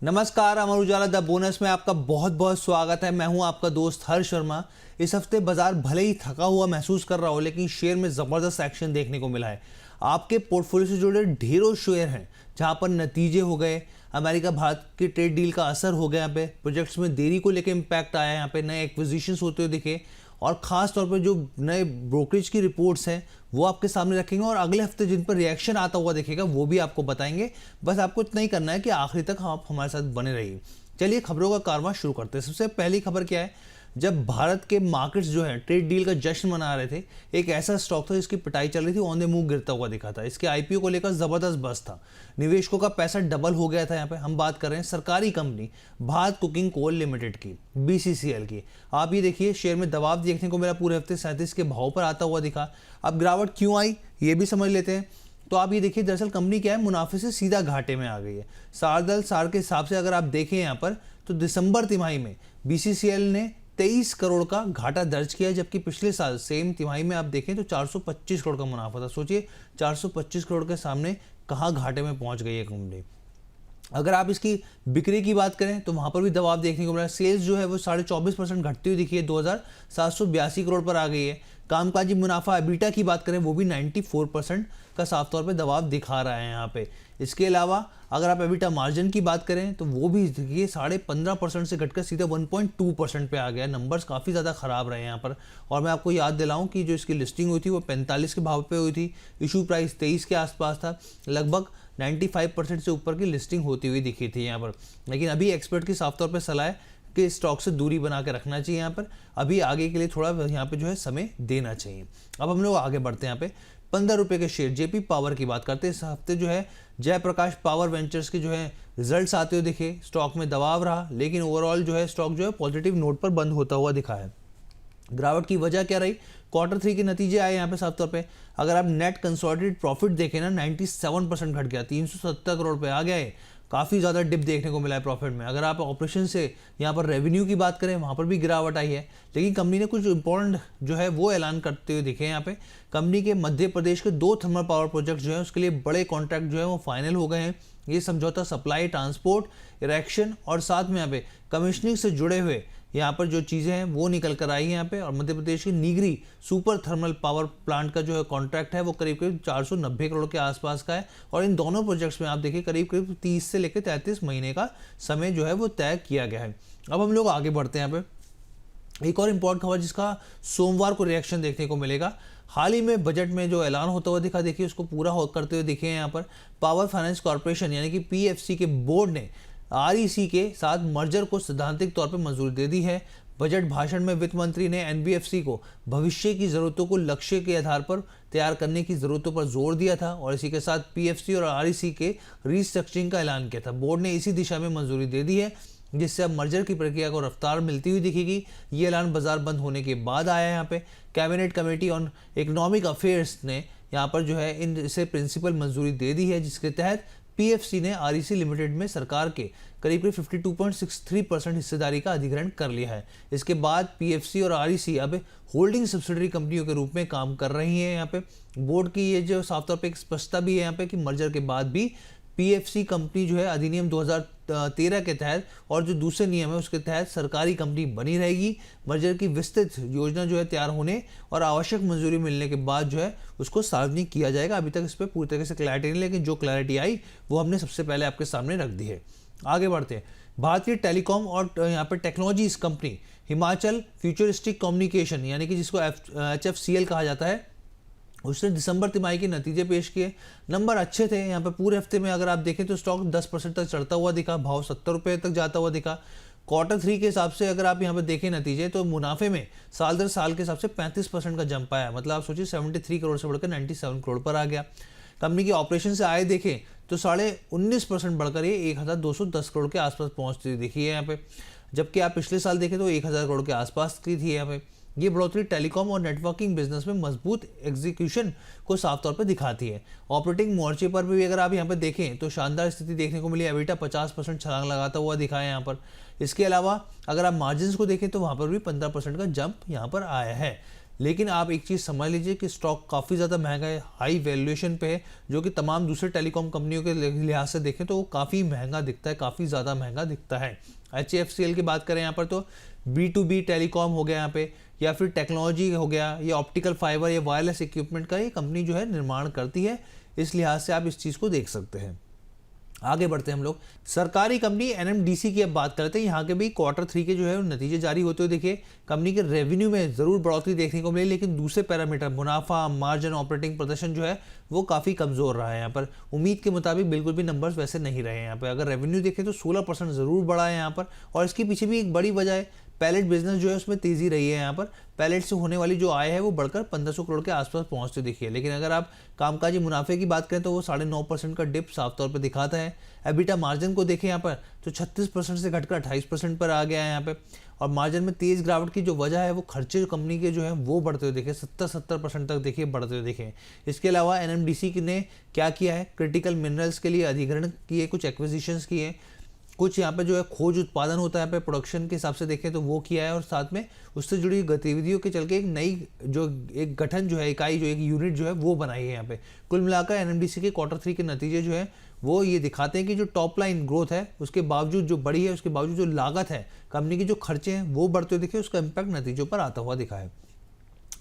नमस्कार, Amar Ujala the bonus में आपका बहुत बहुत स्वागत है। मैं हूं आपका दोस्त हर्ष शर्मा। इस हफ्ते बाजार भले ही थका हुआ महसूस कर रहा हो, लेकिन शेयर में जबरदस्त एक्शन देखने को मिला है। आपके पोर्टफोलियो से जुड़े ढेरों शेयर हैं जहां पर नतीजे हो गए, अमेरिका भारत की ट्रेड डील का असर हो गया, यहाँ पे प्रोजेक्ट्स में देरी को लेकर इम्पैक्ट आया, यहाँ पे नए एक्विजिशंस होते हुए दिखे, और खास तौर पर जो नए ब्रोकरेज की रिपोर्ट्स हैं वो आपके सामने रखेंगे, और अगले हफ्ते जिन पर रिएक्शन आता हुआ दिखेगा वो भी आपको बताएंगे। बस आपको इतना ही करना है कि आखिरी तक आप हमारे साथ बने रहिए। चलिए खबरों का कारवां शुरू करते हैं। सबसे पहली खबर क्या है, जब भारत के मार्केट्स जो है ट्रेड डील का जश्न मना रहे थे, एक ऐसा स्टॉक था जिसकी पिटाई चल रही थी, ऑन द मूव गिरता हुआ दिखा था। इसके आईपीओ को लेकर जबरदस्त बस था, निवेशकों का पैसा डबल हो गया था। यहाँ पे हम बात कर रहे हैं सरकारी company Bharat cooking coal limited की, बीसीसीएल की। आप ये देखिए शेयर में दबाव देखने को मिला, पूरे हफ्ते 37 के भाव पर आता हुआ दिखा। अब गिरावट क्यों आई ये भी समझ लेते हैं। तो आप ये देखिए, दरअसल कंपनी क्या है, मुनाफे से सीधा घाटे में आ गई है। सार के हिसाब से अगर आप देखें यहाँ पर, तो दिसंबर तिमाही में बीसीसीएल ने 23 करोड़ का घाटा दर्ज किया, जबकि पिछले साल सेम तिमाही में आप देखें तो 425 करोड़ का मुनाफा था। सोचिए 425 करोड़ के सामने कहाँ घाटे में पहुंच गई है कंपनी। अगर आप इसकी बिक्री की बात करें तो वहां पर भी दबाव देखने को मिला। सेल्स जो है वो 24.5% घटती हुई दिखी है, 2782 करोड़ पर आ गई है। कामकाजी मुनाफा एबिटा की बात करें वो भी 94% का साफ तौर पे दबाव दिखा रहा है यहाँ पे। इसके अलावा अगर आप एबिटा मार्जिन की बात करें तो वो भी देखिए 15.5% से घटकर सीधा 1.2% पे आ गया। नंबर्स काफ़ी ज़्यादा ख़राब रहे हैं यहाँ पर। और मैं आपको याद दिलाऊं कि जो इसकी लिस्टिंग हुई थी वो 45 के भाव पे हुई थी, इशू प्राइस 23 के आसपास था, लगभग 95% से ऊपर की लिस्टिंग होती हुई दिखी थी यहाँ पर। लेकिन अभी एक्सपर्ट की साफ तौर पर सलाह है कि स्टॉक से दूरी बना के रखना चाहिए यहाँ पर। अभी आगे के लिए थोड़ा यहाँ पे जो है समय देना चाहिए। अब हम लोग आगे बढ़ते हैं। यहाँ पे 15 रुपये के शेयर जेपी पावर की बात करते हैं। इस हफ्ते जो है जयप्रकाश पावर वेंचर्स के जो है रिजल्ट्स आते हुए दिखे, स्टॉक में दबाव रहा, लेकिन ओवरऑल जो है स्टॉक जो है पॉजिटिव नोट पर बंद होता हुआ दिखा है। गिरावट की वजह क्या रही, Q3 के नतीजे आए यहाँ पे साफ तौर पे। अगर आप नेट कंसोलिडेटेड प्रॉफिट देखें ना, 97% घट गया, 370 करोड़ पे आ गया है। काफ़ी ज़्यादा डिप देखने को मिला है प्रॉफिट में। अगर आप ऑपरेशन से यहाँ पर रेवेन्यू की बात करें, वहाँ पर भी गिरावट आई है। लेकिन कंपनी ने कुछ इंपॉर्टेंट जो है वो ऐलान करते हुए दिखे यहाँ पे। कंपनी के मध्य प्रदेश के 2 थर्मल पावर प्रोजेक्ट जो है उसके लिए बड़े कॉन्ट्रैक्ट जो है वो फाइनल हो गए हैं। ये समझौता सप्लाई, ट्रांसपोर्ट, इरेक्शन और साथ में यहाँ पे कमिश्निंग से जुड़े हुए यहाँ पर जो चीज़ें हैं वो निकल कर आई हैं यहाँ पे। और मध्य प्रदेश की नीगरी सुपर थर्मल पावर प्लांट का जो है कॉन्ट्रैक्ट है वो करीब करीब 490 करोड़ के आसपास का है। और इन दोनों प्रोजेक्ट्स में आप देखिए करीब करीब 30 से लेकर 33 महीने का समय जो है वो तय किया गया है। अब हम लोग आगे बढ़ते हैं। यहाँ पे एक और इम्पोर्टेंट खबर जिसका सोमवार को रिएक्शन देखने को मिलेगा। हाल ही में बजट में जो ऐलान होता हुआ दिखा, देखिए उसको पूरा करते हुए दिखे हैं यहाँ पर। पावर फाइनेंस कॉर्पोरेशन यानी कि पीएफसी के बोर्ड ने आरईसी के साथ मर्जर को सैद्धांतिक तौर पर मंजूरी दे दी है। बजट भाषण में वित्त मंत्री ने एनबीएफसी को भविष्य की जरूरतों को लक्ष्य के आधार पर तैयार करने की जरूरतों पर जोर दिया था, और इसी के साथ पीएफसी और आरईसी के रीस्ट्रक्चरिंग का ऐलान किया था। बोर्ड ने इसी दिशा में मंजूरी दे दी है, जिससे अब मर्जर की प्रक्रिया को रफ्तार मिलती हुई दिखेगी। ये ऐलान बाजार बंद होने के बाद आया है। यहाँ पे cabinet committee on economic affairs ने यहाँ पर जो है इनसे प्रिंसिपल मंजूरी दे दी है, जिसके तहत पीएफसी ने आरईसी लिमिटेड में सरकार के करीब करीब 52.63% हिस्सेदारी का अधिग्रहण कर लिया है। इसके बाद पीएफसी और आरईसी अब होल्डिंग सब्सिडरी कंपनियों के रूप में काम कर रही हैं। यहाँ पे बोर्ड की ये जो साफ तौर पे एक स्पष्टता भी है यहाँ पे कि मर्जर के बाद भी पीएफसी कंपनी जो है अधिनियम 2013 के तहत और जो दूसरे नियम है उसके तहत सरकारी कंपनी बनी रहेगी। मर्जर की विस्तृत योजना जो है तैयार होने और आवश्यक मंजूरी मिलने के बाद जो है उसको सार्वजनिक किया जाएगा। अभी तक इस पर पूरी तरह से क्लैरिटी नहीं, लेकिन जो क्लैरिटी आई वो हमने सबसे पहले आपके सामने रख दी है। आगे बढ़ते हैं। भारतीय टेलीकॉम और यहाँ पर technologies company Himachal futuristic communication यानी कि जिसको HFCL कहा जाता है, उसने दिसंबर तिमाही के नतीजे पेश किए। नंबर अच्छे थे यहाँ पे। पूरे हफ्ते में अगर आप देखें तो स्टॉक 10% तक चढ़ता हुआ दिखा, भाव 70 रुपये तक जाता हुआ दिखा। Q3 के हिसाब से अगर आप यहाँ पे देखें नतीजे, तो मुनाफे में साल दर साल के हिसाब से 35% का जंप आया। मतलब आप सोचिए 73 करोड़ से बढ़कर 97 करोड़ पर आ गया। कंपनी की ऑपरेशन से आय देखें तो 19.5% बढ़कर ये 1210 करोड़ के आसपास पहुंचती दिखी है यहाँ पे। जबकि आप पिछले साल देखें तो 1000 करोड़ के आसपास की थी यहाँ पे। ये बढ़ोतरी टेलीकॉम और नेटवर्किंग बिजनेस में मजबूत एग्जीक्यूशन को साफ तौर पर दिखाती है। ऑपरेटिंग मोर्चे पर भी अगर आप यहाँ पर देखें तो शानदार स्थिति देखने को मिली। एबिटा 50% छलांग लगाता हुआ दिखा है यहाँ पर। इसके अलावा अगर आप मार्जिन को देखें तो वहाँ पर भी 15% का जंप यहाँ पर आया है। लेकिन आप एक चीज़ समझ लीजिए कि स्टॉक काफ़ी ज़्यादा महंगा है, हाई वैल्यूएशन पे है, जो कि तमाम दूसरे टेलीकॉम कंपनियों के लिहाज से देखें तो वो काफ़ी महंगा दिखता है, काफ़ी ज़्यादा महंगा दिखता है। HFCL की बात करें यहाँ पर तो B2B टेलीकॉम हो गया यहाँ पे, या फिर टेक्नोलॉजी हो गया, या ऑप्टिकल फाइबर या वायरलेस इक्विपमेंट का ये कंपनी जो है निर्माण करती है। इस लिहाज से आप इस चीज़ को देख सकते हैं। आगे बढ़ते हैं हम लोग सरकारी कंपनी NMDC की अब बात करते हैं। यहाँ के भी Q3 के जो है नतीजे जारी होते हुए देखिए कंपनी के रेवेन्यू में ज़रूर बढ़ोतरी देखने को मिली, लेकिन दूसरे पैरामीटर मुनाफा, मार्जिन, ऑपरेटिंग प्रदर्शन जो है वो काफ़ी कमज़ोर रहा है। यहाँ पर उम्मीद के मुताबिक बिल्कुल भी नंबर्स वैसे नहीं रहे हैं। यहाँ पर अगर रेवेन्यू देखें तो 16% ज़रूर बढ़ा है यहाँ पर, और इसके पीछे भी एक बड़ी वजह है पैलेट बिजनेस जो है उसमें तेज़ी रही है। यहाँ पर पैलेट से होने वाली जो आय है वो बढ़कर 1500 करोड़ के आसपास पहुंचते दिखी है। लेकिन अगर आप कामकाजी मुनाफे की बात करें तो वो 9.5% का डिप साफ तौर पर दिखाता है। एबिटा मार्जिन को देखें यहाँ पर तो 36% से घटकर 28% पर आ गया है यहाँ पे, और मार्जिन में तेज़ गिरावट की जो वजह है वो खर्चे कंपनी के जो है वो बढ़ते हुए देखे 70% तक देखिए बढ़ते हुए देखे। इसके अलावा NMDC ने क्या किया है, क्रिटिकल मिनरल्स के लिए अधिग्रहण किए, कुछ एक्विजिशंस किए, कुछ यहाँ पे जो है खोज उत्पादन होता है यहाँ पे प्रोडक्शन के हिसाब से देखें तो वो किया है, और साथ में उससे जुड़ी गतिविधियों के चल के एक नई जो एक गठन जो है इकाई जो एक यूनिट जो है वो बनाई है यहाँ पे। कुल मिलाकर NMDC के Q3 के नतीजे जो है वो ये दिखाते हैं कि जो टॉप लाइन ग्रोथ है उसके बावजूद जो बड़ी है, उसके बावजूद जो लागत है कंपनी की, जो खर्चे हैं वो बढ़ते हुए दिखे, उसका इम्पैक्ट नतीजों पर आता हुआ दिखा है।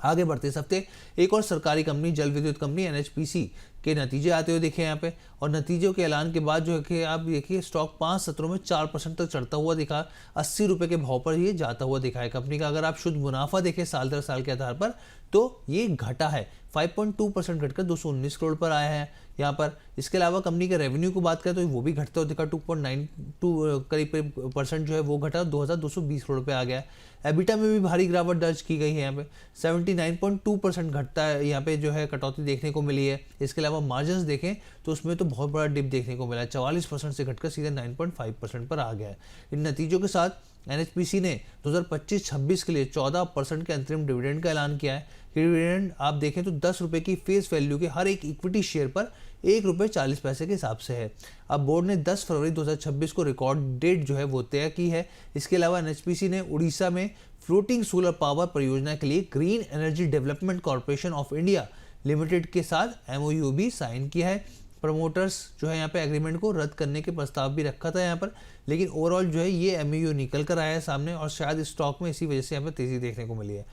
आगे बढ़ते इस हफ्ते एक और सरकारी कंपनी जल विद्युत कंपनी NHPC के नतीजे आते हुए देखे यहाँ पे, और नतीजों के ऐलान के बाद जो है कि आप देखिए स्टॉक 5 सत्रों में 4% तक चढ़ता हुआ दिखा, 80 रुपये के भाव पर ये जाता हुआ दिखा है। कंपनी का अगर आप शुद्ध मुनाफा देखें साल दर साल के आधार पर तो ये घटा है, 5.2% घटकर 219 करोड़ पर आया है यहाँ पर। इसके अलावा कंपनी के रेवेन्यू को बात करें तो वो भी घटता हुआ दिखा, 2.92 करीब % जो है वो घटा 2220 करोड़ पे आ गया है। एबिटा में भी भारी गिरावट दर्ज की गई है यहाँ पे, 79.2% घटता है यहाँ पे जो है कटौती देखने को मिली है। इसके अलावा मार्जिन्स देखें तो उसमें तो बहुत बड़ा डिप देखने को मिला है, 44% से घटकर सीधे 9.5% पर आ गया है। इन नतीजों के साथ NHPC ने 2025-26 के लिए 14% के अंतरिम डिविडेंड का ऐलान किया है। डिविडेंड आप देखें तो 10 रुपये की फेस वैल्यू के हर एक इक्विटी शेयर पर ₹1.40 के हिसाब से है। अब बोर्ड ने 10 फरवरी 2026 को रिकॉर्ड डेट जो है वो तय की है। इसके अलावा NHPC ने उड़ीसा में फ्लोटिंग सोलर पावर परियोजना के लिए green energy development corporation of India limited के साथ MOU भी साइन किया है। प्रमोटर्स जो है यहाँ पे एग्रीमेंट को रद्द करने के प्रस्ताव भी रखा था यहाँ पर, लेकिन ओवरऑल जो है ये MOU निकल कर आया है सामने, और शायद स्टॉक में इसी वजह से यहाँ पे तेजी देखने को मिली है।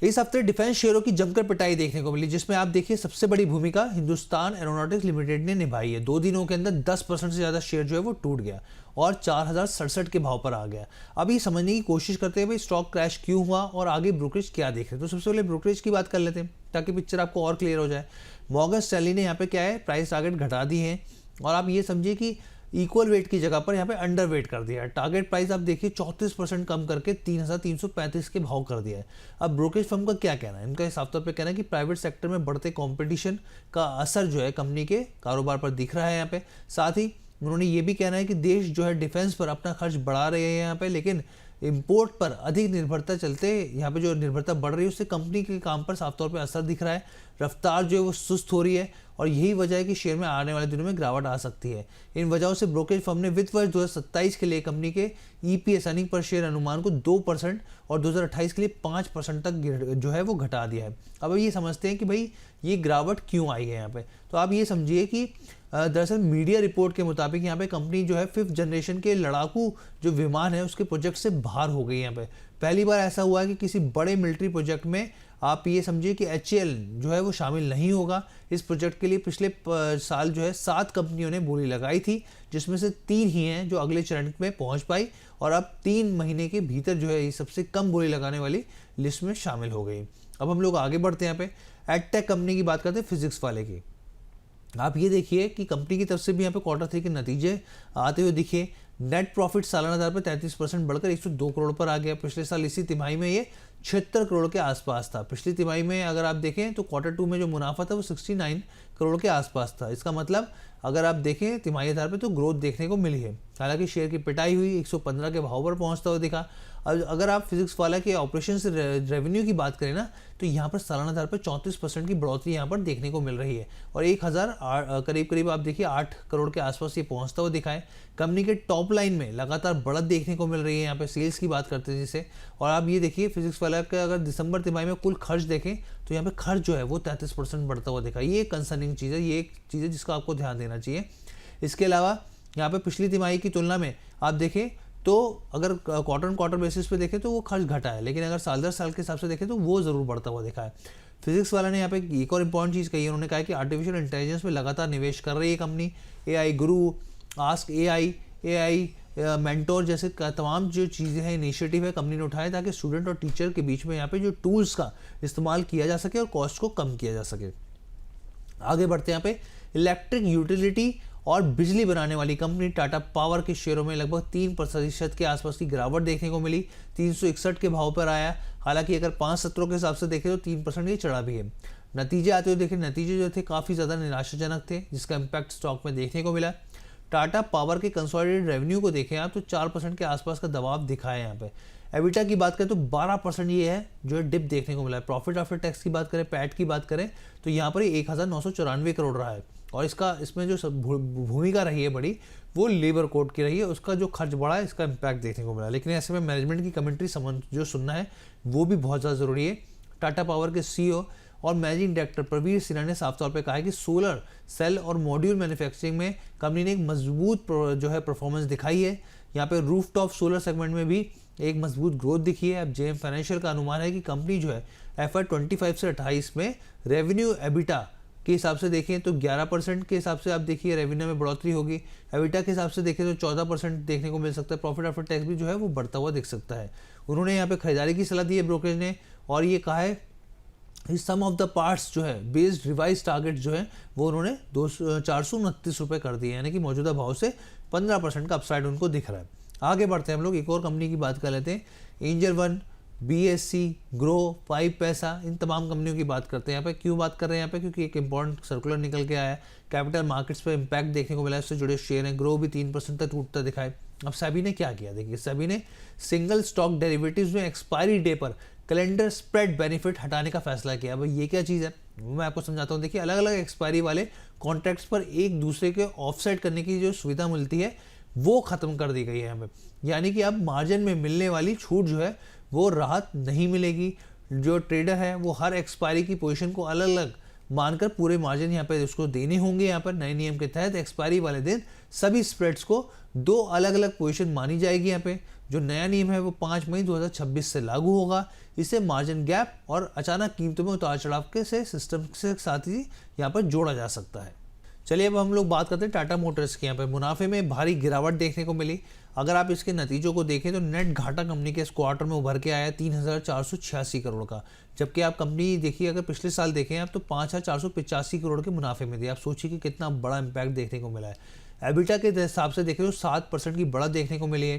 इस हफ्ते डिफेंस शेयरों की जमकर पिटाई देखने को मिली, जिसमें आप देखिए सबसे बड़ी भूमिका हिंदुस्तान एरोनॉटिक्स लिमिटेड ने निभाई है। 2 दिनों के अंदर 10% से ज़्यादा शेयर जो है वो टूट गया और 4067 के भाव पर आ गया। अभी समझने की कोशिश करते हैं भाई स्टॉक क्रैश क्यों हुआ और आगे ब्रोकरेज क्या देख रहे हैं। तो सबसे पहले ब्रोकरेज की बात कर लेते हैं ताकि पिक्चर आपको और क्लियर हो जाए। मॉर्गन स्टैनली ने यहाँ पे क्या है प्राइस टारगेट घटा दी है, और आप ये समझिए कि इक्वल वेट की जगह पर यहाँ पे अंडर वेट कर दिया है। टारगेट प्राइस आप देखिए 34% कम करके 3335 के भाव कर दिया है। अब ब्रोकरेज फर्म का क्या कहना है, इनका साफ तौर पे कहना है कि प्राइवेट सेक्टर में बढ़ते कंपटीशन का असर जो है कंपनी के कारोबार पर दिख रहा है यहाँ पे। साथ ही उन्होंने ये भी कहना है कि देश जो है डिफेंस पर अपना खर्च बढ़ा रहे हैं यहाँ पे, लेकिन इंपोर्ट पर अधिक निर्भरता चलते यहाँ पे जो निर्भरता बढ़ रही है उससे कंपनी के काम पर साफ तौर पे असर दिख रहा है। रफ्तार जो है वो सुस्त हो रही है, और यही वजह है कि शेयर में आने वाले दिनों में गिरावट आ सकती है। इन वजहों से ब्रोकरेज फर्म ने वित्त वर्ष 2027 के लिए कंपनी के EPS अर्निंग पर शेयर अनुमान को 2% और 2028 के लिए 5% तक जो है वो घटा दिया है। अब ये समझते हैं कि भाई ये गिरावट क्यों आई है यहाँ पे। तो आप ये समझिए कि दरअसल मीडिया रिपोर्ट के मुताबिक यहाँ पे कंपनी जो है 5th जनरेशन के लड़ाकू जो विमान है उसके प्रोजेक्ट से बाहर हो गई। यहाँ पे पहली बार ऐसा हुआ है कि किसी बड़े मिलिट्री प्रोजेक्ट में आप ये समझिए कि HAL जो है वो शामिल नहीं होगा। इस प्रोजेक्ट के लिए पिछले साल जो है 7 कंपनियों ने बोली लगाई थी, जिसमें से 3 ही हैं जो अगले चरण में पहुंच पाई, और अब 3 महीने के भीतर जो है ये सबसे कम बोली लगाने वाली लिस्ट में शामिल हो गई। अब हम लोग आगे बढ़ते हैं। यहाँ पे एडटेक कंपनी की बात करते हैं, फिजिक्स वाले की। आप ये देखिए कि कंपनी की तरफ से भी यहाँ पे Q3 के नतीजे आते हुए दिखे। नेट प्रॉफिट सालाना दर पर 33% बढ़कर 102 करोड़ पर आ गया। पिछले साल इसी तिमाही में ये 76 करोड़ के आसपास था। पिछली तिमाही में अगर आप देखें तो Q2 में जो मुनाफा था वो 69 करोड़ के आसपास था। इसका मतलब अगर आप देखें तिमाही आधार पे तो ग्रोथ देखने को मिली है। हालांकि शेयर की पिटाई हुई, 115 के भाव पर पहुंचता हुआ दिखा। अगर आप फिजिक्स वाला के ऑपरेशन से रेवेन्यू की बात करें ना तो यहाँ पर सालाना आधार पर 34% की बढ़ोतरी यहाँ पर देखने को मिल रही है, और 1000 करीब आप देखिए 8 करोड़ के आसपास ये पहुँचता हुआ दिखा है। कंपनी के टॉप लाइन में लगातार बढ़त देखने को मिल रही है। यहाँ पे सेल्स की बात करते हैं जिसे, और आप ये देखिए फिजिक्स वाला बोला कि अगर दिसंबर तिमाही में कुल खर्च देखें तो यहाँ पे खर्च जो है वो 33% बढ़ता हुआ दिखा। ये एक कंसर्निंग चीज़ है, ये एक चीज़ है जिसका आपको ध्यान देना चाहिए। इसके अलावा यहाँ पे पिछली तिमाही की तुलना में आप देखें तो अगर क्वार्टर बेसिस पे देखें तो वो खर्च घटा है, लेकिन अगर साल दर साल के हिसाब से देखें तो वो ज़रूर बढ़ता हुआ दिखा है। फिजिक्स वाला ने यहाँ पे एक और इम्पॉर्टेंट चीज़ कही है, उन्होंने कहा कि आर्टिफिशियल इंटेलिजेंस में लगातार निवेश कर रही है कंपनी। AI गुरु, आस्क AI मेंटोर जैसे तमाम जो चीज़ें हैं, इनिशिएटिव है कंपनी ने उठाए ताकि स्टूडेंट और टीचर के बीच में यहाँ पे जो टूल्स का इस्तेमाल किया जा सके और कॉस्ट को कम किया जा सके। आगे बढ़ते हैं यहाँ पे इलेक्ट्रिक यूटिलिटी और बिजली बनाने वाली कंपनी टाटा पावर के शेयरों में लगभग 3% के आसपास की गिरावट देखने को मिली। 361 के भाव पर आया। हालांकि अगर 5 सत्रों के हिसाब से देखें तो 3% ये चढ़ा भी है। नतीजे आते हुए देखें, नतीजे जो थे काफ़ी ज़्यादा निराशाजनक थे, जिसका इम्पैक्ट स्टॉक में देखने को मिला। टाटा पावर के कंसोलिडेटेड रेवेन्यू को देखें आप तो 4% के आसपास का दबाव दिखा है यहाँ पे। एबिटा की बात करें तो 12% ये है जो है डिप देखने को मिला है। प्रॉफिट आफ्टर टैक्स की बात करें, पैट की बात करें तो यहाँ पर 1994 करोड़ रहा है। और इसमें जो भूमिका रही है बड़ी वो लेबर कोड की रही है, उसका जो खर्च बढ़ा है इसका इम्पैक्ट देखने को मिला। लेकिन ऐसे में मैनेजमेंट की कमेंट्री जो सुनना है वो भी बहुत ज़्यादा ज़रूरी है। टाटा पावर के CEO और मैनेजिंग डायरेक्टर प्रवीर सिन्हा ने साफ तौर पे कहा है कि सोलर सेल और मॉड्यूल मैन्युफैक्चरिंग में कंपनी ने एक मजबूत जो है परफॉर्मेंस दिखाई है। यहाँ पे रूफटॉप सोलर सेगमेंट में भी एक मजबूत ग्रोथ दिखी है। अब JM फाइनेंशियल का अनुमान है कि कंपनी जो है FY 25 से 28 में रेवेन्यू एबिटा के हिसाब से देखें तो 11% के हिसाब से आप देखिए रेवेन्यू में बढ़ोतरी होगी। एबिटा के हिसाब से देखें तो 14% देखने को मिल सकता है। प्रॉफिट आफ्टर टैक्स भी जो है वो बढ़ता हुआ दिख सकता है। उन्होंने यहाँ पे खरीदारी की सलाह दी है ब्रोकरेज ने, और ये कहा है सम ऑफ द पार्ट्स जो है बेस्ड रिवाइज टारगेट जो है वो उन्होंने 429 रुपये कर दिए, यानी कि मौजूदा भाव से 15% का अपसाइड उनको दिख रहा है। आगे बढ़ते हैं हम लोग, एक और कंपनी की बात कर लेते हैं। एंजल वन, BSC, ग्रो, 5 पैसा, इन तमाम कंपनियों की बात करते हैं यहाँ पे। क्यों बात कर रहे हैं यहाँ पे? क्योंकि एक इंपॉर्टेंट सर्कुलर निकल के आया है, कैपिटल मार्केट्स पे इम्पैक्ट देखने को मिला, इससे जुड़े शेयर हैं। ग्रो भी 3% तक टूटता दिखाए। अब सेबी ने क्या किया, देखिए सेबी ने सिंगल स्टॉक डेरिवेटिव्स में एक्सपायरी डे पर कैलेंडर स्प्रेड बेनिफिट हटाने का फैसला किया। भाई ये क्या चीज़ है मैं आपको समझाता हूँ। देखिए अलग अलग एक्सपायरी वाले कॉन्ट्रैक्ट्स पर एक दूसरे के ऑफसेट करने की जो सुविधा मिलती है वो ख़त्म कर दी गई है हमें, यानी कि अब मार्जिन में मिलने वाली छूट जो है वो राहत नहीं मिलेगी। जो ट्रेडर है वो हर एक्सपायरी की पोजीशन को अलग अलग मानकर पूरे मार्जिन यहाँ पे उसको देने होंगे। यहाँ पर नए नियम के तहत एक्सपायरी वाले दिन सभी स्प्रेड्स को 2 अलग अलग पोजीशन मानी जाएगी। यहाँ पे जो नया नियम है वो 5 मई 2026 से लागू होगा। इसे मार्जिन गैप और अचानक कीमतों में उतार चढ़ाव के से सिस्टम के साथ ही यहाँ पर जोड़ा जा सकता है। चलिए अब हम लोग बात करते हैं टाटा मोटर्स की। यहाँ पे मुनाफे में भारी गिरावट देखने को मिली। अगर आप इसके नतीजों को देखें तो नेट घाटा कंपनी के इस क्वार्टर में उभर के आया 3,486 करोड़ का, जबकि आप कंपनी देखिए अगर पिछले साल देखें आप तो 5,485 करोड़ के मुनाफे में थी। आप सोचिए कि कितना बड़ा इम्पैक्ट देखने को मिला है। एबिटा के हिसाब से देखें तो 7% की बढ़त देखने को मिली है।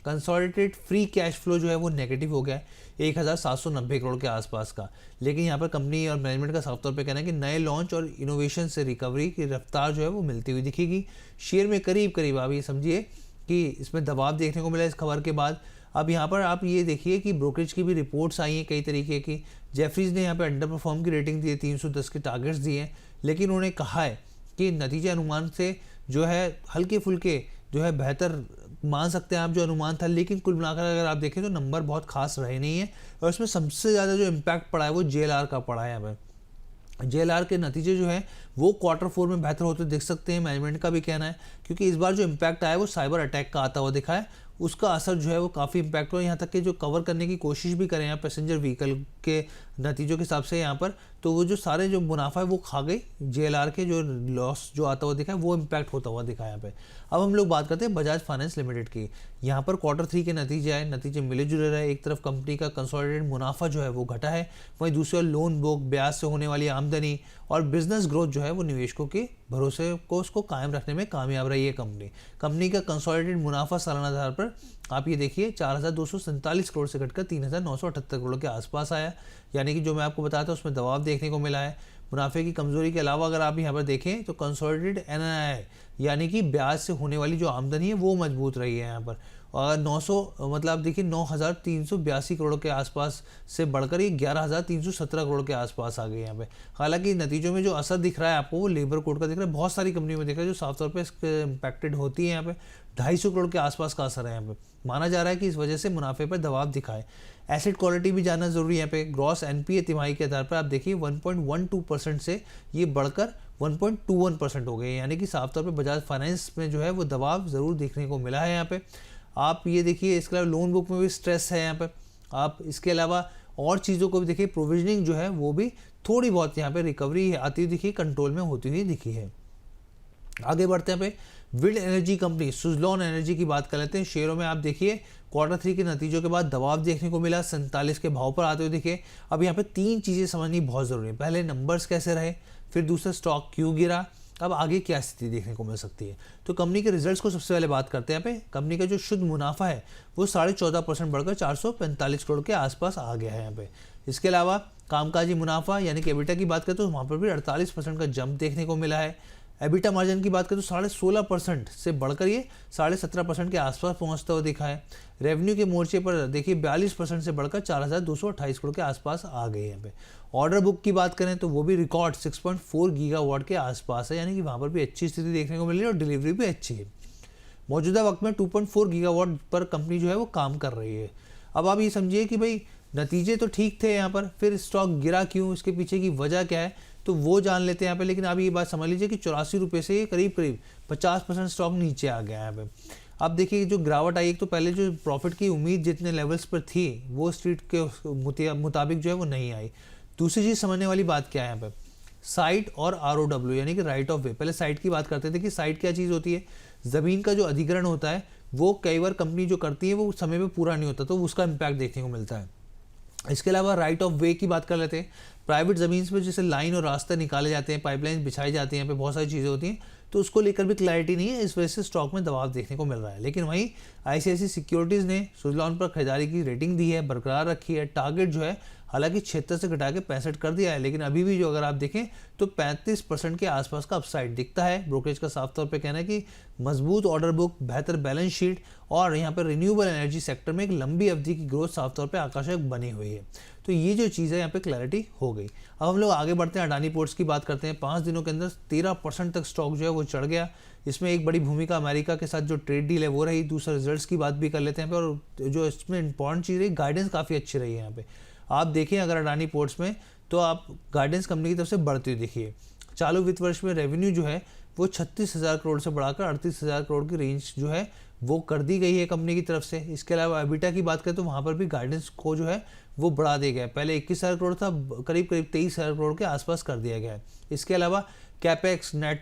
कंसोलिडेटेड फ्री कैश फ्लो जो है वो नेगेटिव हो गया है 1,790 करोड़ के आसपास का। लेकिन यहाँ पर कंपनी और मैनेजमेंट का साफ तौर पे कहना है कि नए लॉन्च और इनोवेशन से रिकवरी की रफ्तार जो है वो मिलती हुई दिखेगी। शेयर में करीब आप ये समझिए कि इसमें दबाव देखने को मिला इस खबर के बाद। अब यहाँ पर आप ये देखिए कि ब्रोकरेज की भी रिपोर्ट्स आई हैं कई तरीके की। जेफरीज ने यहाँ पर अंडर परफॉर्म की रेटिंग दी है, 310 के टारगेट्स दिए हैं, लेकिन उन्होंने कहा है कि नतीजे अनुमान से जो है हल्के फुल्के जो है बेहतर मान सकते हैं आप जो अनुमान था, लेकिन कुल मिलाकर अगर आप देखें तो नंबर बहुत खास रहे नहीं है। और इसमें सबसे ज़्यादा जो इम्पैक्ट पड़ा है वो JLR का पड़ा है। यहाँ पर JLR के नतीजे जो है वो Q4 में बेहतर होते दिख सकते हैं, मैनेजमेंट का भी कहना है, क्योंकि इस बार जो इम्पैक्ट आया वो साइबर अटैक का आता हुआ दिखा है। उसका असर जो है वो काफ़ी इम्पैक्ट हुआ। यहाँ तक कि जो कवर करने की कोशिश भी करें यहाँ पैसेंजर व्हीकल के नतीजों के हिसाब से यहाँ पर, तो वो जो सारे जो मुनाफा है वो खा गई। JLR के जो लॉस जो आता हुआ दिखा है वो इम्पैक्ट होता हुआ दिखा है यहाँ पे। अब हम लोग बात करते हैं बजाज फाइनेंस लिमिटेड की। यहाँ पर Q3 के नतीजे आए, नतीजे मिले जुले रहे। एक तरफ कंपनी का कंसोलिडेटेड मुनाफा जो है वो घटा है, वहीं दूसरी ओर लोन बुक, ब्याज से होने वाली आमदनी और बिजनेस ग्रोथ जो है वो निवेशकों के भरोसे को उसको कायम रखने में कामयाब रही है कंपनी का कंसोलिडेटेड मुनाफा सालाना आधार पर आप ये देखिए 4,247 करोड़ से घटकर 3,978 करोड़ के आसपास आया, यानी कि जो मैं आपको बताया था उसमें दबाव देखने को मिला है। मुनाफे की कमजोरी के अलावा अगर आप यहाँ पर देखें तो कंसोलिडेटेड NII यानी कि ब्याज से होने वाली जो आमदनी है वो मजबूत रही है यहाँ पर। और 900 मतलब आप देखिए 9,382 करोड़ के आसपास से बढ़कर ये 11,317 करोड़ के आसपास आ गए यहाँ पे। हालांकि नतीजों में जो असर दिख रहा है आपको वो लेबर कोड का दिख रहा है, बहुत सारी कंपनी में दिख रहा है जो साफ तौर पे इसके इम्पैक्टेड होती है। यहाँ पे 250 करोड़ के आसपास का असर है। यहाँ पे माना जा रहा है कि इस वजह से मुनाफे पर दबाव दिखाए। एसेट क्वालिटी भी जानना जरूरी है। यहाँ पे ग्रॉस एनपीए तिमाही के आधार पर आप देखिए 1.12% से ये बढ़कर 1.21% हो गए, यानी कि साफ तौर पे बजाज फाइनेंस में जो है वो दबाव ज़रूर देखने को मिला है। यहाँ पे आप ये देखिए, इसके अलावा लोन बुक में भी स्ट्रेस है यहाँ पे। आप इसके अलावा और चीज़ों को भी देखिए, प्रोविजनिंग जो है वो भी थोड़ी बहुत यहाँ पे रिकवरी आती हुई दिखी, कंट्रोल में होती हुई दिखी है। आगे बढ़ते हैं पे wind energy company Suzlon energy की बात कर लेते हैं। शेयरों में आप देखिए Q3 के नतीजों के बाद दबाव देखने को मिला, 47 के भाव पर आते हुए दिखे। अब यहाँ पे 3 चीज़ें समझनी बहुत ज़रूरी है। पहले नंबर्स कैसे रहे, फिर दूसरा स्टॉक क्यों गिरा, अब आगे क्या स्थिति देखने को मिल सकती है। तो कंपनी के रिजल्ट्स को सबसे पहले बात करते हैं। यहाँ पे कंपनी का जो शुद्ध मुनाफा है वो 14.5% बढ़कर 445 करोड़ के आसपास आ गया है यहाँ पे। इसके अलावा कामकाजी मुनाफा यानी कि एबिटा की बात करें तो वहाँ पर भी 48% का जंप देखने को मिला है। एबिटा मार्जिन की बात करें तो 16.5% से बढ़कर ये 17.5% के आसपास पहुंचता हुआ दिखा है। रेवेन्यू के मोर्चे पर देखिए 42% से बढ़कर 4,228 करोड़ के आसपास आ गए यहाँ पे। ऑर्डर बुक की बात करें तो वो भी रिकॉर्ड 6.4 गीगावाट के आसपास है, यानी कि वहाँ पर भी अच्छी स्थिति देखने को मिल रही है और डिलीवरी भी अच्छी है। मौजूदा वक्त में 2.4 गीगावाट पर कंपनी जो है वो काम कर रही है। अब आप ये समझिए कि भाई नतीजे तो ठीक थे यहाँ पर, फिर स्टॉक गिरा क्यों, इसके पीछे की वजह क्या है, तो वो जान लेते हैं यहाँ पे। लेकिन आप ये बात समझ लीजिए कि 84 रुपये से ये करीब 50% स्टॉक नीचे आ गया है यहाँ पे। अब देखिए जो गिरावट आई, एक तो पहले जो प्रॉफिट की उम्मीद जितने लेवल्स पर थी वो स्ट्रीट के मुताबिक जो है वो नहीं आई। दूसरी चीज़ समझने वाली बात क्या है यहाँ पे, साइट और ROW यानी कि राइट ऑफ वे। पहले साइट की बात करते थे कि साइट क्या चीज़ होती है, ज़मीन का जो अधिग्रहण होता है वो कई बार कंपनी जो करती है वो समय पे पूरा नहीं होता, तो उसका इम्पैक्ट देखने को मिलता है। इसके अलावा राइट ऑफ वे की बात कर लेते हैं। प्राइवेट ज़मीन पर जैसे लाइन और रास्ते निकाले जाते हैं, पाइपलाइन बिछाई जाती हैं, यहाँ पे बहुत सारी चीज़ें होती हैं, तो उसको लेकर भी क्लैरिटी नहीं है, इस वजह से स्टॉक में दबाव देखने को मिल रहा है। लेकिन वहीं ICICI सिक्योरिटीज़ ने सुजलॉन पर खरीदारी की रेटिंग दी है, बरकरार रखी है। टारगेट जो है हालांकि 76 से घटा के 65 कर दिया है, लेकिन अभी भी जो अगर आप देखें तो 35% के आसपास का अपसाइड दिखता है। ब्रोकरेज का साफ तौर पे कहना है कि मजबूत ऑर्डर बुक, बेहतर बैलेंस शीट और यहाँ पर रिन्यूएबल एनर्जी सेक्टर में एक लंबी अवधि की ग्रोथ साफ तौर पे आकर्षक बनी हुई है। तो ये जो चीज़ है यहाँ पे क्लैरिटी हो गई। अब हम लोग आगे बढ़ते हैं, अडानी पोर्ट्स की बात करते हैं। 5 दिनों के अंदर 13% तक स्टॉक जो है वो चढ़ गया। इसमें एक बड़ी भूमिका अमेरिका के साथ जो ट्रेड डील है वो रही। दूसरा रिजल्ट्स की बात भी कर लेते हैं यहाँ पे, और जो इसमें इंपॉर्टेंट चीज़ रही, गाइडेंस काफ़ी अच्छी रही है यहाँ पे। आप देखें अगर अडानी पोर्ट्स में, तो आप गाइडेंस कंपनी की तरफ से बढ़ती हुई देखिए। चालू वित्त वर्ष में रेवेन्यू जो है वो 36,000 करोड़ से बढ़ाकर 38,000 करोड़ की रेंज जो है वो कर दी गई है कंपनी की तरफ से। इसके अलावा एबिटा की बात करें तो वहाँ पर भी गाइडेंस को जो है वो बढ़ा दिया गया है। पहले 21,000 करोड़ था, करीब 23,000 करोड़ के आसपास कर दिया गया है। इसके अलावा capex, net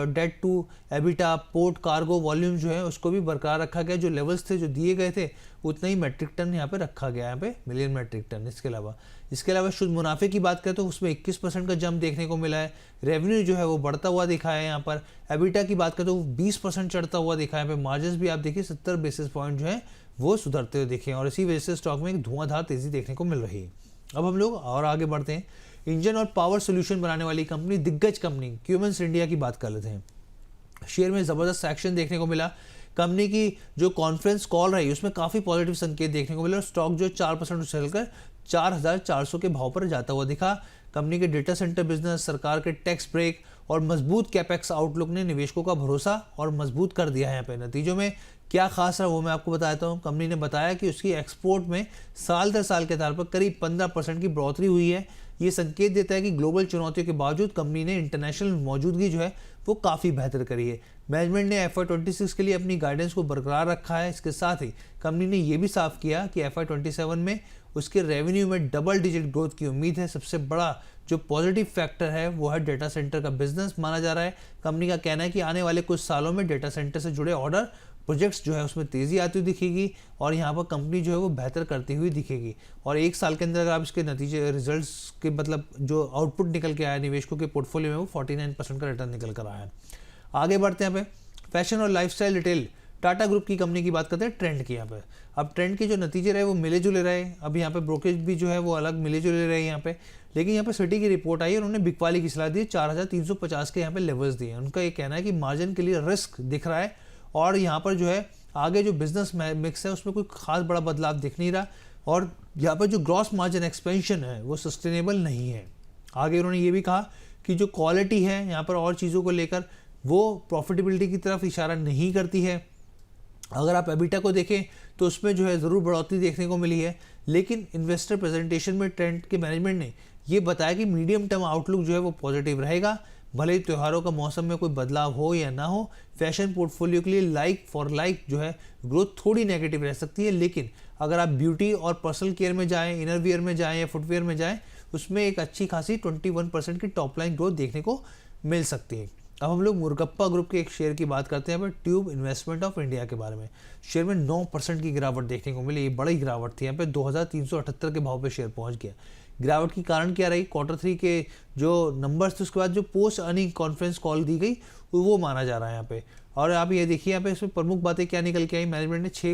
debt to EBITDA, port cargo volume जो है उसको भी बरकरार रखा गया। जो लेवल्स थे जो दिए गए थे उतना ही मेट्रिक टन यहाँ पे रखा गया है, यहाँ पे मिलियन मेट्रिक टन। इसके अलावा शुद्ध मुनाफे की बात करें तो उसमें 21% का जंप देखने को मिला है। रेवेन्यू जो है वो बढ़ता हुआ दिखा है यहाँ पर। एबिटा की बात करें तो 20% चढ़ता हुआ दिखा है। यहाँ पे मार्जिन भी आप देखिए 70 बेसिस पॉइंट जो है वो सुधरते हुए दिखे, और इसी वजह से स्टॉक में एक धुआंधार तेजी देखने को मिल रही है। अब हम लोग और आगे बढ़ते हैं। इंजन और पावर सोल्यूशन बनाने वाली कंपनी, दिग्गज कंपनी क्यूमेंस इंडिया की बात कर लेते हैं। शेयर में ज़बरदस्त एक्शन देखने को मिला। कंपनी की जो कॉन्फ्रेंस कॉल रही उसमें काफ़ी पॉजिटिव संकेत देखने को मिला, और स्टॉक जो 4% उछलकर 4,400 के भाव पर जाता हुआ दिखा। कंपनी के डेटा सेंटर बिजनेस, सरकार के टैक्स ब्रेक और मजबूत कैपेक्स आउटलुक ने निवेशकों का भरोसा और मजबूत कर दिया है। यहाँ पे नतीजों में क्या खास रहा वो मैं आपको बताता हूँ। कंपनी ने बताया कि उसकी एक्सपोर्ट में साल दर साल के आधार पर करीब 15% की बढ़ोतरी हुई है। ये संकेत देता है कि ग्लोबल चुनौतियों के बावजूद कंपनी ने इंटरनेशनल मौजूदगी जो है वो काफ़ी बेहतर करी है। मैनेजमेंट ने FY26 के लिए अपनी गाइडेंस को बरकरार रखा है। इसके साथ ही कंपनी ने यह भी साफ किया कि FY27 में उसके रेवेन्यू में डबल डिजिट ग्रोथ की उम्मीद है। सबसे बड़ा जो पॉजिटिव फैक्टर है वो है डेटा सेंटर का बिजनेस माना जा रहा है। कंपनी का कहना है कि आने वाले कुछ सालों में डेटा सेंटर से जुड़े ऑर्डर प्रोजेक्ट्स जो है उसमें तेज़ी आती हुई दिखेगी, और यहाँ पर कंपनी जो है वो बेहतर करती हुई दिखेगी। और एक साल के अंदर अगर आप इसके नतीजे रिजल्ट्स के मतलब जो आउटपुट निकल के आया निवेशकों के पोर्टफोलियो में, वो 49% का रिटर्न निकल कर आया है। आगे बढ़ते हैं यहाँ पे फैशन और लाइफस्टाइल रिटेल टाटा ग्रुप की कंपनी की बात करते हैं, ट्रेंड की। यहाँ पे अब ट्रेंड के जो नतीजे रहे वो मिले जुले रहे। अब यहाँ पे ब्रोकरेज भी जो है वो अलग मिले जुले रहे यहाँ पे। लेकिन यहाँ पे सिटी की रिपोर्ट आई, उन्होंने बिकवाली की सलाह दी, 4,350 के यहाँ पे लेवल्स दिए। उनका ये कहना है कि मार्जिन के लिए रिस्क दिख रहा है, और यहाँ पर जो है आगे जो बिजनेस मिक्स है उसमें कोई खास बड़ा बदलाव दिख नहीं रहा, और यहाँ पर जो ग्रॉस मार्जिन एक्सपेंशन है वो सस्टेनेबल नहीं है। आगे उन्होंने ये भी कहा कि जो क्वालिटी है यहाँ पर और चीज़ों को लेकर वो प्रॉफिटेबिलिटी की तरफ इशारा नहीं करती है। अगर आप एबिटा को देखें तो उसमें जो है ज़रूर बढ़ोतरी देखने को मिली है, लेकिन इन्वेस्टर प्रेजेंटेशन में ट्रेंड के मैनेजमेंट ने ये बताया कि मीडियम टर्म आउटलुक जो है वो पॉजिटिव रहेगा, भले ही त्योहारों का मौसम में कोई बदलाव हो या ना हो। फैशन पोर्टफोलियो के लिए लाइक फॉर लाइक जो है ग्रोथ थोड़ी नेगेटिव रह सकती है, लेकिन अगर आप ब्यूटी और पर्सनल केयर में जाएं, इनर वियर में जाएं या फुटवेयर में जाएं, उसमें एक अच्छी खासी 21% की टॉप लाइन ग्रोथ देखने को मिल सकती है। अब हम लोग मुरगप्पा ग्रुप के एक शेयर की बात करते हैं, यहाँ पर ट्यूब इन्वेस्टमेंट ऑफ इंडिया के बारे में। शेयर में 9% की गिरावट देखने को मिली, ये बड़ी गिरावट थी, यहाँ पे 2378 के भाव पे शेयर पहुंच गया। गिरावट की कारण क्या रही? Q3 के जो नंबर्स थे उसके बाद जो पोस्ट अर्निंग कॉन्फ्रेंस कॉल दी गई वो माना जा रहा है यहाँ पे। और आप ये देखिए यहाँ पे इसमें प्रमुख बातें क्या निकल के आई, मैनेजमेंट ने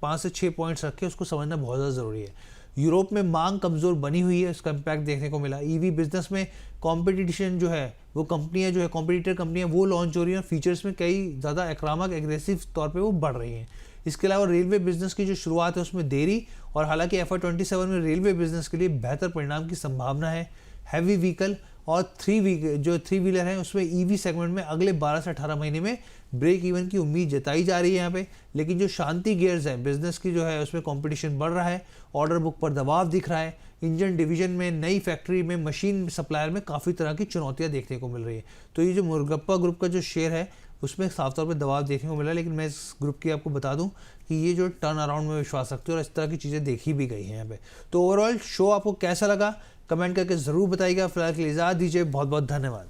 5 से 6 पॉइंट्स रखे, उसको समझना बहुत ज़्यादा ज़रूरी है। यूरोप में मांग कमज़ोर बनी हुई है, उसका इम्पैक्ट देखने को मिला। ईवी बिजनेस में कंपटीशन जो है वो कंपनियां जो है कॉम्पिटिटर कंपनियां वो लॉन्च हो रही हैं, फीचर्स में कई ज़्यादा आक्रामक एग्रेसिव तौर पे वो बढ़ रही हैं। इसके अलावा रेलवे बिजनेस की जो शुरुआत है उसमें देरी, और हालांकि FY27 में रेलवे बिजनेस के लिए बेहतर परिणाम की संभावना है। हैवी व्हीकल और थ्री व्हीलर हैं उसमें ईवी सेगमेंट में अगले 12 से 18 महीने में ब्रेक इवन की उम्मीद जताई जा रही है यहाँ पे। लेकिन जो शांति गियर्स है बिजनेस की जो है उसमें कंपटीशन बढ़ रहा है, ऑर्डर बुक पर दबाव दिख रहा है। इंजन डिवीजन में नई फैक्ट्री में मशीन सप्लायर में काफ़ी तरह की चुनौतियाँ देखने को मिल रही है। तो ये जो मुरगप्पा ग्रुप का जो शेयर है उसमें साफ तौर पर दबाव देखने को मिला, लेकिन मैं इस ग्रुप की आपको बता दूं कि ये जो टर्न अराउंड में विश्वास रखते हैं और इस तरह की चीज़ें देखी भी गई हैं यहाँ पे। तो ओवरऑल शो आपको कैसा लगा कमेंट करके ज़रूर बताइएगा। फिलहाल के लिए इजाज़त दीजिए, बहुत बहुत धन्यवाद।